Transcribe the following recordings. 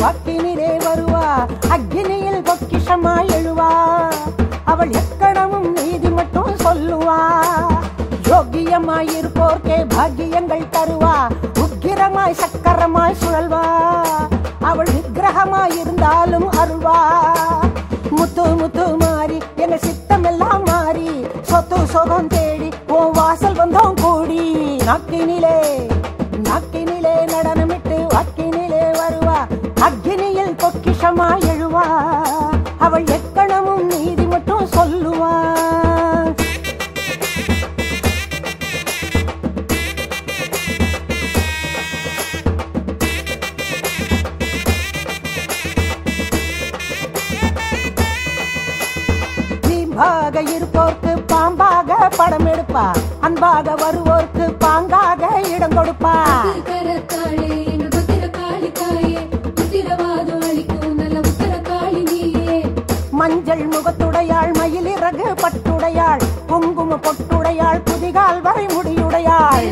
வாக்கினிலே வருவா, அக்னியில் பொக்கிஷமாய் எழுவா. அவள் எக்கணமும் நீதி மட்டும் சொல்லுவா. யோகியமாய் இருப்போர்க்கே பாக்கியங்கள் தருவா. உக்கிரமாய் சக்கரமாய் சுழல்வா. அவள் விக்கிரகமாய் இருந்தாலும் அருள்வா. முத்து முத்து மாறி எங்க சித்தம் எல்லாம் மாறி சொத்து சொகம் தேடி ஓ வாசல் வந்தோம் கூடி. நாக்கினிலே நாக்கினிலே நடனமிட்டு வாக்கினிலே வருவா. அக்னியில் பொக்கிஷமாய் எழுவா. அவள் எக்கணமும் நீதி மட்டும் சொல்லுவா. அன்பாக இருப்போர்க்கு பாம்பாக படம் எடுப்பா. அன்பாக வருவோர்க்கு பாங்காக இடம் கொடுப்பா. மஞ்சள் முகத்துடையாள், மயிலிறகு பட்டுடையாள், குங்கும பொட்டுடையாள், புதிகால் வரை முடியுடையாள்.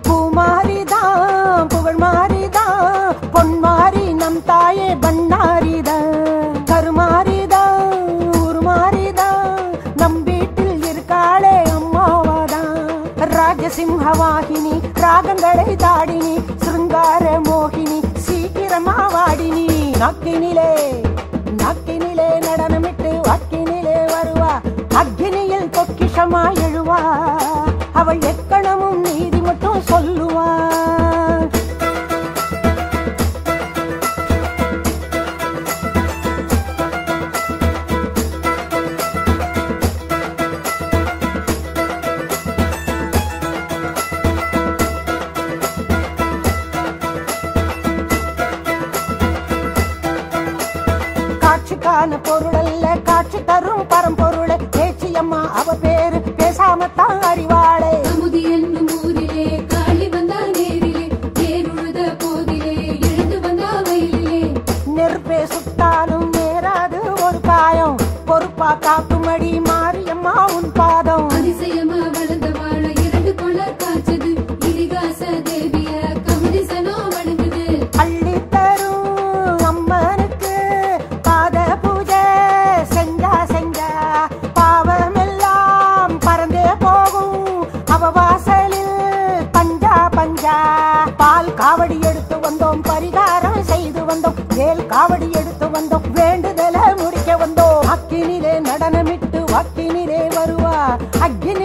பூமாரிதான் புகழ் மாறிதான், பொன் மாறி நம் தாயே பண்ணாரிதான். கருமாரிதான் உருமாரிதான், நம் வீட்டில் இருக்காளே அம்மாவாதான். ராஜசிம்ஹவாகினி ராகங்களை தாடினி, சிருங்கார மோகினி சீக்கிரமா வாடினி. நாக்கினிலே நாக்கினிலே நடனமிட்டு வாக்கினிலே வருவா. அக்னியில் பொக்கிஷமாய் எழுவா. அவள் எக்கணமும் நீதி மட்டும் சொல்லுவா. காட்சிக்கான பொருள் அல்ல, காட்சி தரும் பரம்பொருளை. பேச்சியம்மா அவ பேரு பேசாமத்தான் அறிவாளே. நெருப்பே சுட்டாலும் நேராது ஒரு காயம், பொறுப்பா காக்குமடி மாரியம்மா உன் பாதம். பால் காவடி எடுத்து வந்தோம், பரிகாரம் செய்து வந்தோம், வேல் காவடி எடுத்து வந்தோம், வேண்டுதல முடிக்க வந்தோம். அக்கினிலே நடனமிட்டு வாக்கினிலே வருவா. அக்னி